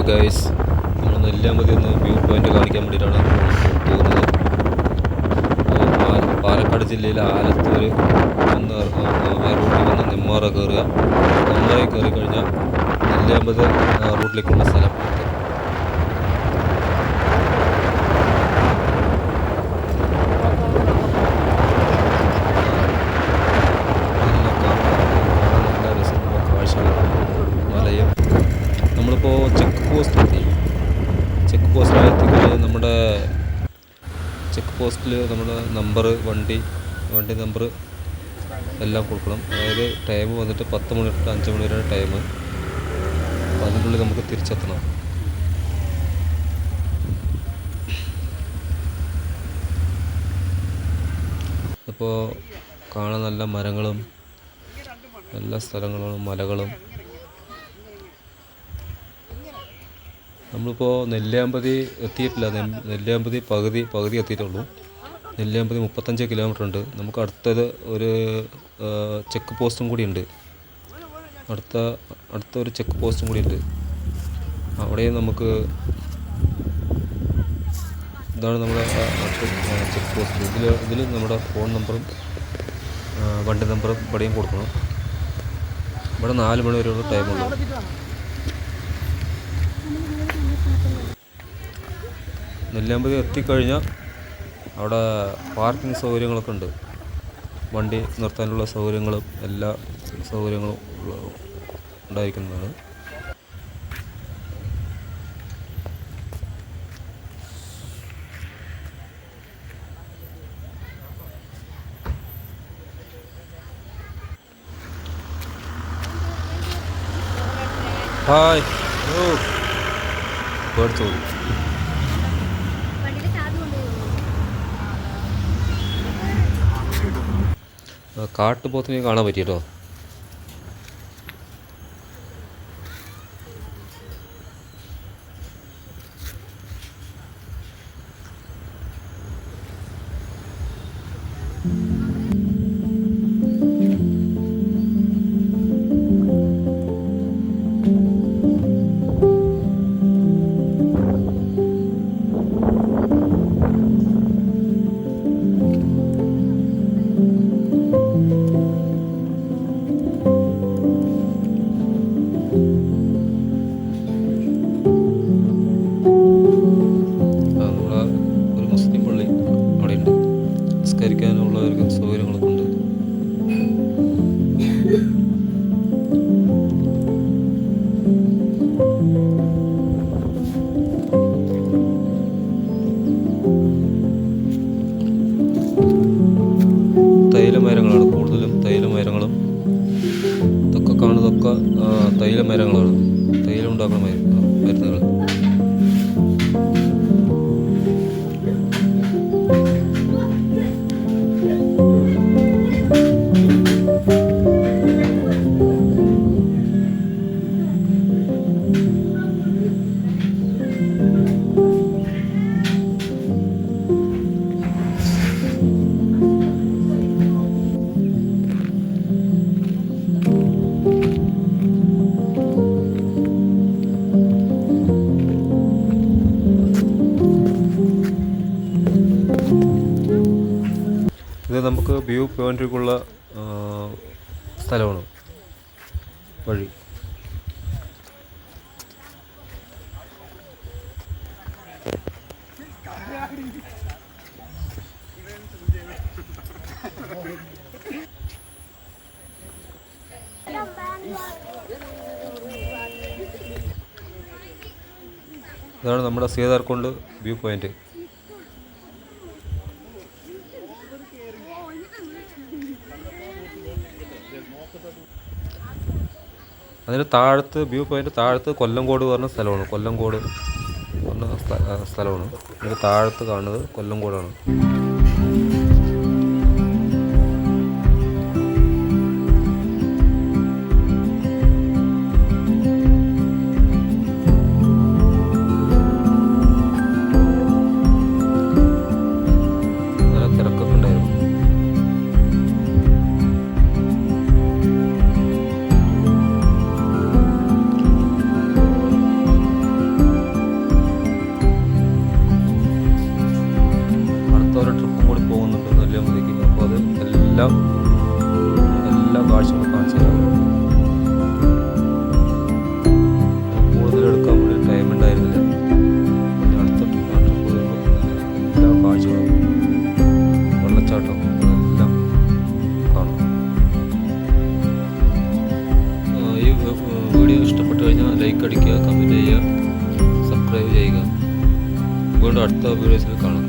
Guys, നമ്മൾ നെല്ലിയാമ്പതി ഒന്ന് view point കാണിക്കാൻ വേണ്ടിയിട്ടാണ് പോകുന്നത്. പാലക്കാട് ജില്ലയിലെ ആലത്തൂർ ഒന്ന് റൂട്ടിൽ വന്ന് നെന്മാറ കയറുക. നെന്മാറയിൽ കയറി കഴിഞ്ഞാൽ നെല്ലിയാമ്പതി റൂട്ടിലേക്കുള്ള സ്ഥലം. നല്ല രസമുള്ള കാഴ്ചകളാണ്. മലയും നമ്മളിപ്പോൾ ചെക്ക് പോസ്റ്റിൽ എത്തിക്കഴിഞ്ഞാൽ നമ്മുടെ ചെക്ക് പോസ്റ്റിൽ നമ്മുടെ നമ്പർ വണ്ടി നമ്പർ എല്ലാം കൊടുക്കണം. അതായത് ടൈം വന്നിട്ട് 10 മണി തൊട്ട് 5 മണി വരെയാണ് ടൈം. അപ്പോൾ അതിനുള്ളിൽ നമുക്ക് തിരിച്ചെത്തണം. ഇപ്പോൾ കാണാൻ നല്ല മരങ്ങളും എല്ലാ സ്ഥലങ്ങളും മലകളും. നമ്മളിപ്പോൾ നെല്ലിയാമ്പതി എത്തിയിട്ടില്ല. നെല്ലിയാമ്പതി പകുതി എത്തിയിട്ടുള്ളൂ. നെല്ലിയാമ്പതി 35 കിലോമീറ്റർ ഉണ്ട്. നമുക്ക് അടുത്തത് ഒരു ചെക്ക് പോസ്റ്റും കൂടി ഉണ്ട്. അടുത്ത ഒരു ചെക്ക് പോസ്റ്റും കൂടി ഉണ്ട്. അവിടെയും നമുക്ക് ഇതാണ് നമ്മുടെ ചെക്ക് പോസ്റ്റ്. ഇതിൽ നമ്മുടെ ഫോൺ നമ്പറും വണ്ടി നമ്പറും ഇവിടെയും കൊടുക്കണം. ഇവിടെ 4 മണി വരെയുള്ള ടൈമുള്ളൂ. നെല്ലിയാമ്പതി എത്തിക്കഴിഞ്ഞാൽ അവിടെ പാർക്കിംഗ് സൗകര്യങ്ങളൊക്കെ ഉണ്ട്. വണ്ടി നിർത്താനുള്ള സൗകര്യങ്ങളും എല്ലാ സൗകര്യങ്ങളും ഉണ്ടായിരിക്കുന്നതാണ്. ഹായ്, പേടിച്ചോളൂ. കാട്ടുപോത്തിനെ കാണാൻ പറ്റിയല്ലോ. സംസ്കരിക്കാനുള്ള സൗകര്യങ്ങളൊക്കെ ഉണ്ട്. തൈലമരങ്ങളാണ് കൂടുതലും. തൈലമരങ്ങളും ഇതൊക്കെ കാണുന്നതൊക്കെ തൈലമരങ്ങളാണ്. തൈലം ഉണ്ടാക്കുന്ന മരുന്നുകൾ. ഇത് നമുക്ക് വ്യൂ പോയിന്റിലേക്കുള്ള സ്ഥലമാണ്. വഴി ഇതാണ് നമ്മുടെ സീതാർകുണ്ട് വ്യൂ പോയിന്റ്. അതിന് താഴത്ത് വ്യൂ പോയിന്റ് താഴത്ത് കൊല്ലംകോട് പറഞ്ഞ സ്ഥലമാണ്. കൊല്ലംകോട് പറഞ്ഞ സ്ഥലമാണ്. ഇതിന് താഴത്ത് കാണുന്നത് കൊല്ലംകോടാണ്. എല്ലാം എല്ലാ കാഴ്ചകളും കാണിച്ചു തരാം. കൂടുതൽ എടുക്കാൻ വേണ്ടി ടൈം ഉണ്ടായിരുന്നില്ല. അടുത്തോട്ട് നാട്ടിൽ പോയപ്പോൾ എല്ലാ കാഴ്ചകളും വെള്ളച്ചാട്ടം എല്ലാം കാണാം. ഈ വീഡിയോ ഇഷ്ടപ്പെട്ടു കഴിഞ്ഞാൽ ലൈക്ക് അടിക്കുക, കമൻറ്റ് ചെയ്യുക, സബ്സ്ക്രൈബ് ചെയ്യുക. വീണ്ടും അടുത്ത വീഡിയോസിൽ കാണാം.